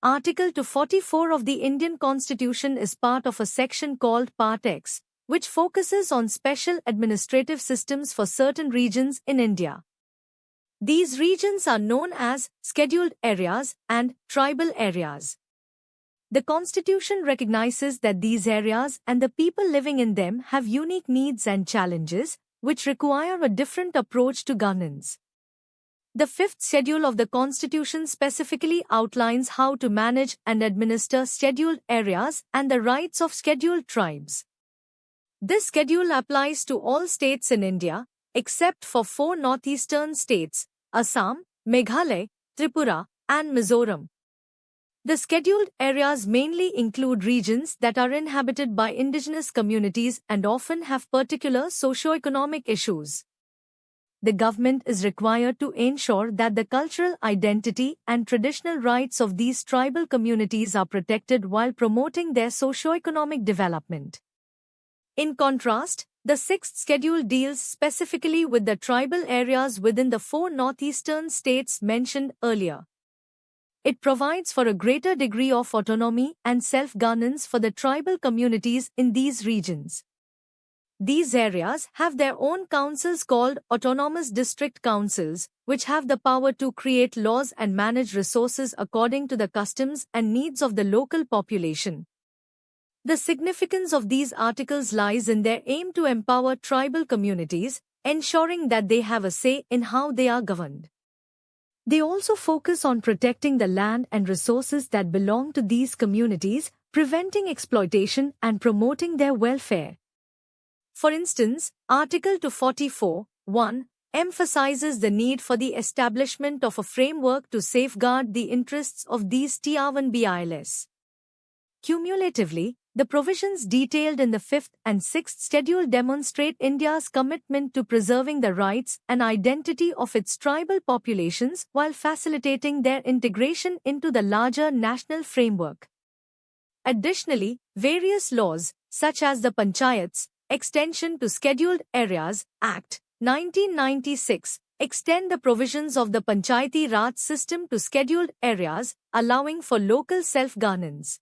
Article 244 of the Indian Constitution is part of a section called Part X, which focuses on special administrative systems for certain regions in India. These regions are known as scheduled areas and tribal areas. The Constitution recognizes that these areas and the people living in them have unique needs and challenges, which require a different approach to governance. The fifth schedule of the Constitution specifically outlines how to manage and administer scheduled areas and the rights of scheduled tribes. This schedule applies to all states in India, except for four northeastern states, Assam, Meghalaya, Tripura, and Mizoram. The scheduled areas mainly include regions that are inhabited by indigenous communities and often have particular socio-economic issues. The government is required to ensure that the cultural identity and traditional rights of these tribal communities are protected while promoting their socio-economic development. In contrast, the sixth schedule deals specifically with the tribal areas within the four northeastern states mentioned earlier. It provides for a greater degree of autonomy and self-governance for the tribal communities in these regions. These areas have their own councils called autonomous district councils, which have the power to create laws and manage resources according to the customs and needs of the local population. The significance of these articles lies in their aim to empower tribal communities, ensuring that they have a say in how they are governed. They also focus on protecting the land and resources that belong to these communities, preventing exploitation and promoting their welfare. For instance, Article 244(1) emphasizes the need for the establishment of a framework to safeguard the interests of these TR1BILs. Cumulatively, the provisions detailed in the fifth and sixth schedule demonstrate India's commitment to preserving the rights and identity of its tribal populations while facilitating their integration into the larger national framework. Additionally, various laws, such as the Panchayats Extension to Scheduled Areas Act, 1996, extend the provisions of the Panchayati Raj system to scheduled areas, allowing for local self-governance.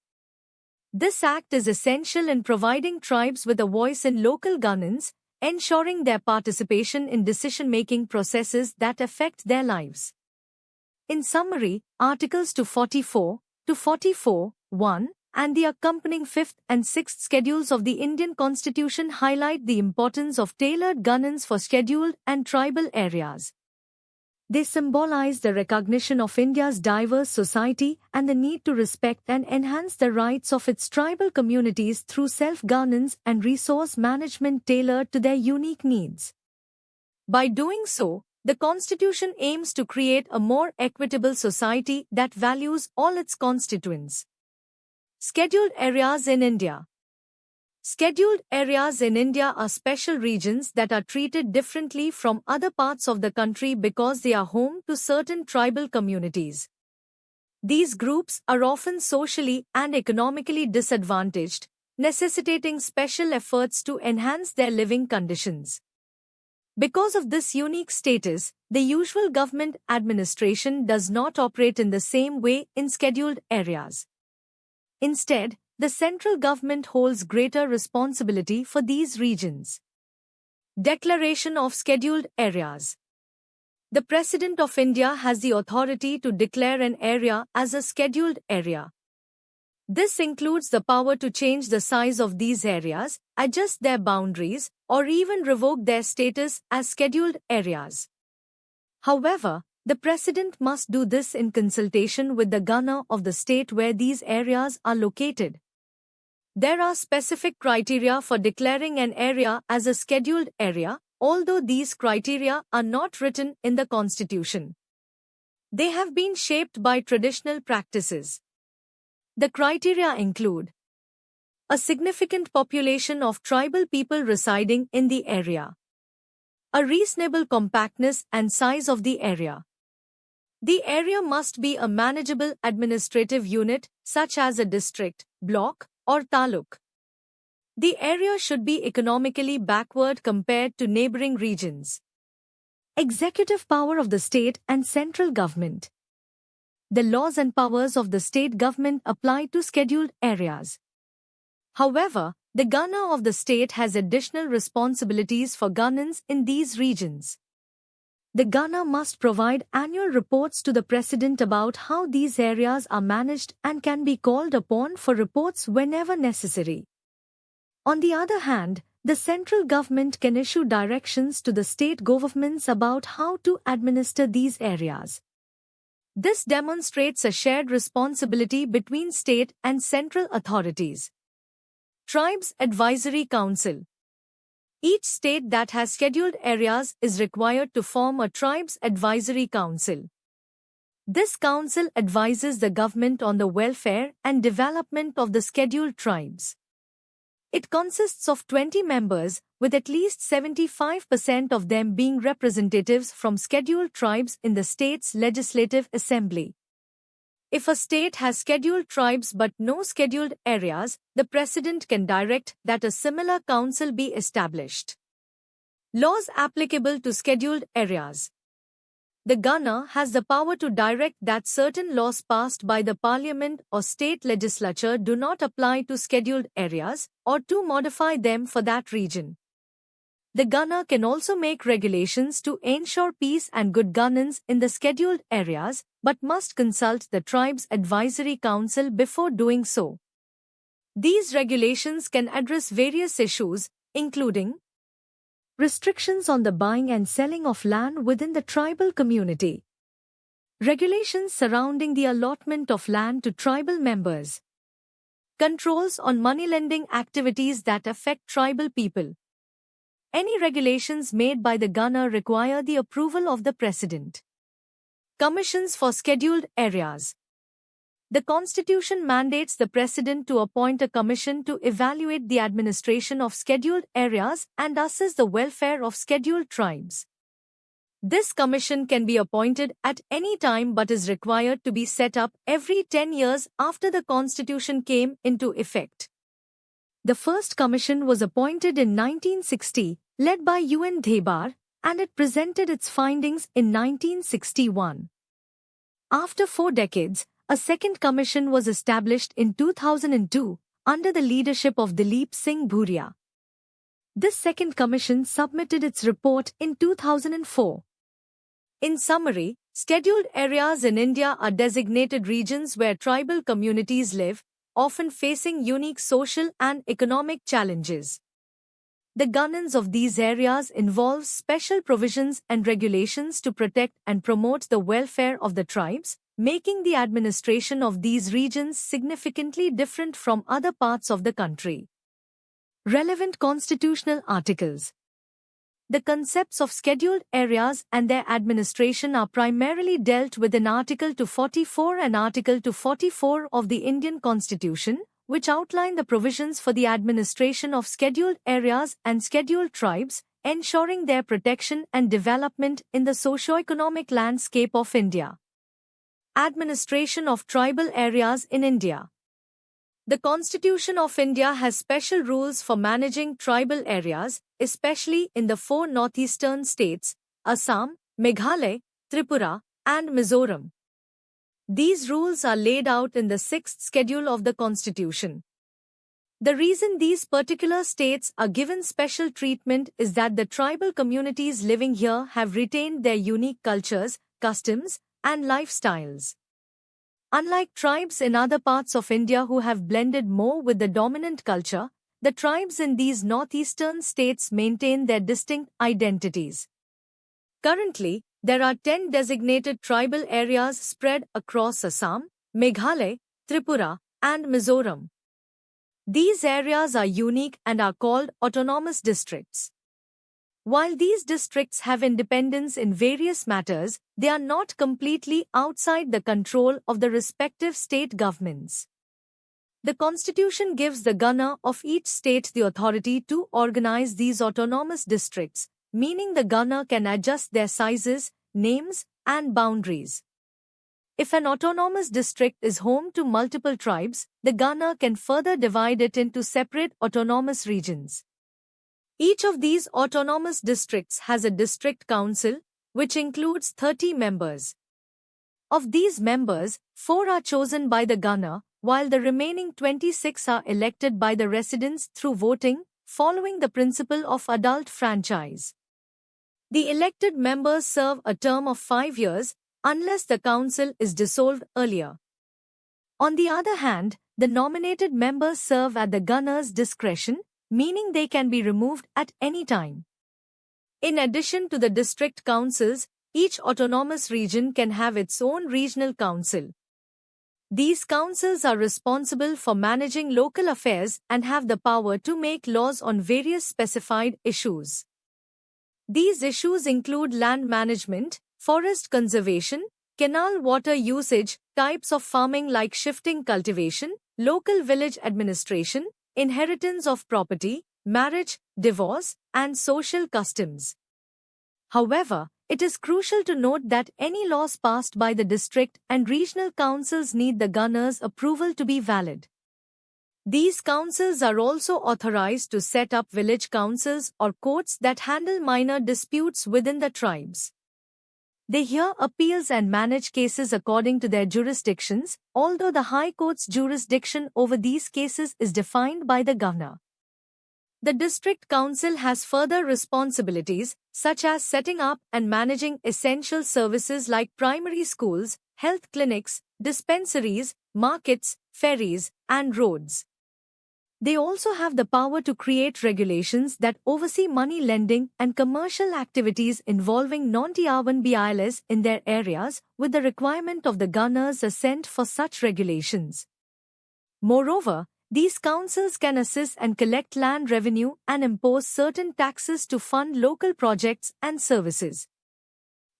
This act is essential in providing tribes with a voice in local governance, ensuring their participation in decision-making processes that affect their lives. In summary, Articles 244, 244(1), and the accompanying fifth and sixth schedules of the Indian Constitution highlight the importance of tailored governance for scheduled and tribal areas. They symbolize the recognition of India's diverse society and the need to respect and enhance the rights of its tribal communities through self-governance and resource management tailored to their unique needs. By doing so, the Constitution aims to create a more equitable society that values all its constituents. Scheduled areas in India. Scheduled areas in India are special regions that are treated differently from other parts of the country because they are home to certain tribal communities. These groups are often socially and economically disadvantaged, necessitating special efforts to enhance their living conditions. Because of this unique status, the usual government administration does not operate in the same way in scheduled areas. Instead, the central government holds greater responsibility for these regions. Declaration of Scheduled Areas. The President of India has the authority to declare an area as a scheduled area. This includes the power to change the size of these areas, adjust their boundaries, or even revoke their status as scheduled areas. However, the President must do this in consultation with the governor of the state where these areas are located. There are specific criteria for declaring an area as a scheduled area, although these criteria are not written in the Constitution. They have been shaped by traditional practices. The criteria include a significant population of tribal people residing in the area, a reasonable compactness and size of the area. The area must be a manageable administrative unit, such as a district, block, or taluk. The area should be economically backward compared to neighboring regions. Executive power of the state and central government. The laws and powers of the state government apply to scheduled areas. However, the governor of the state has additional responsibilities for governance in these regions. The governor must provide annual reports to the president about how these areas are managed and can be called upon for reports whenever necessary. On the other hand, the central government can issue directions to the state governments about how to administer these areas. This demonstrates a shared responsibility between state and central authorities. Tribes Advisory Council. Each state that has scheduled areas is required to form a Tribes Advisory Council. This council advises the government on the welfare and development of the scheduled tribes. It consists of 20 members, with at least 75% of them being representatives from scheduled tribes in the state's legislative assembly. If a state has scheduled tribes but no scheduled areas, the president can direct that a similar council be established. Laws applicable to scheduled areas. The governor has the power to direct that certain laws passed by the parliament or state legislature do not apply to scheduled areas, or to modify them for that region. The governor can also make regulations to ensure peace and good governance in the scheduled areas, but must consult the Tribes Advisory Council before doing so. These regulations can address various issues, including restrictions on the buying and selling of land within the tribal community, regulations surrounding the allotment of land to tribal members, controls on money-lending activities that affect tribal people. Any regulations made by the governor require the approval of the president. Commissions for scheduled areas. The Constitution mandates the President to appoint a commission to evaluate the administration of scheduled areas and assess the welfare of scheduled tribes. This commission can be appointed at any time but is required to be set up every 10 years after the Constitution came into effect. The first commission was appointed in 1960, led by UN Dhebar, and it presented its findings in 1961. After 4 decades, a second commission was established in 2002 under the leadership of Dileep Singh Bhuria. This second commission submitted its report in 2004. In summary, scheduled areas in India are designated regions where tribal communities live, often facing unique social and economic challenges. The governance of these areas involves special provisions and regulations to protect and promote the welfare of the tribes, making the administration of these regions significantly different from other parts of the country. Relevant constitutional articles. The concepts of scheduled areas and their administration are primarily dealt with in Article 244 and Article 244 of the Indian Constitution, which outline the provisions for the administration of scheduled areas and scheduled tribes, ensuring their protection and development in the socio-economic landscape of India. Administration of tribal areas in India. The Constitution of India has special rules for managing tribal areas, especially in the 4 northeastern states, Assam, Meghalaya, Tripura, and Mizoram. These rules are laid out in the 6th schedule of the Constitution. The reason these particular states are given special treatment is that the tribal communities living here have retained their unique cultures, customs, and lifestyles. Unlike tribes in other parts of India who have blended more with the dominant culture, the tribes in these northeastern states maintain their distinct identities. Currently, there are 10 designated tribal areas spread across Assam, Meghalaya, Tripura, and Mizoram. These areas are unique and are called autonomous districts. While these districts have independence in various matters, they are not completely outside the control of the respective state governments. The Constitution gives the governor of each state the authority to organize these autonomous districts, meaning the governor can adjust their sizes, names, and boundaries. If an autonomous district is home to multiple tribes, the governor can further divide it into separate autonomous regions. Each of these autonomous districts has a district council, which includes 30 members. Of these members, 4 are chosen by the Gunner, while the remaining 26 are elected by the residents through voting, following the principle of adult franchise. The elected members serve a term of 5 years, unless the council is dissolved earlier. On the other hand, the nominated members serve at the Gunner's discretion, meaning they can be removed at any time. In addition to the district councils, each autonomous region can have its own regional council. These councils are responsible for managing local affairs and have the power to make laws on various specified issues. These issues include land management, forest conservation, canal water usage, types of farming like shifting cultivation, local village administration, inheritance of property, marriage, divorce, and social customs. However, it is crucial to note that any laws passed by the district and regional councils need the Gunner's approval to be valid. These councils are also authorized to set up village councils or courts that handle minor disputes within the tribes. They hear appeals and manage cases according to their jurisdictions, although the High Court's jurisdiction over these cases is defined by the Governor. The District Council has further responsibilities, such as setting up and managing essential services like primary schools, health clinics, dispensaries, markets, ferries, and roads. They also have the power to create regulations that oversee money lending and commercial activities involving non-Tiawan BILs in their areas, with the requirement of the Governor's assent for such regulations. Moreover, these councils can assess and collect land revenue and impose certain taxes to fund local projects and services.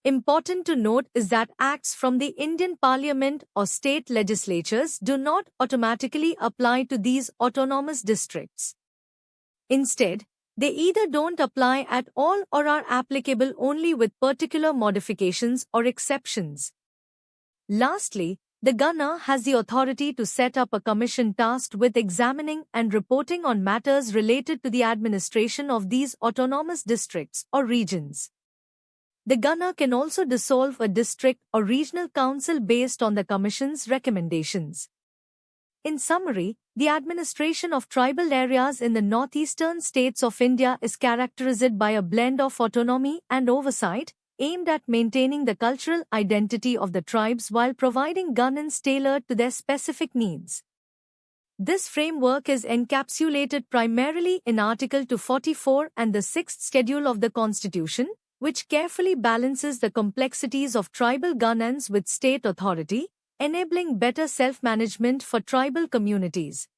Important to note is that acts from the Indian Parliament or state legislatures do not automatically apply to these autonomous districts. Instead, they either don't apply at all or are applicable only with particular modifications or exceptions. Lastly, the Governor has the authority to set up a commission tasked with examining and reporting on matters related to the administration of these autonomous districts or regions. The Governor can also dissolve a district or regional council based on the Commission's recommendations. In summary, the administration of tribal areas in the northeastern states of India is characterized by a blend of autonomy and oversight, aimed at maintaining the cultural identity of the tribes while providing governance tailored to their specific needs. This framework is encapsulated primarily in Article 244 and the 6th Schedule of the Constitution, which carefully balances the complexities of tribal governance with state authority, enabling better self-management for tribal communities.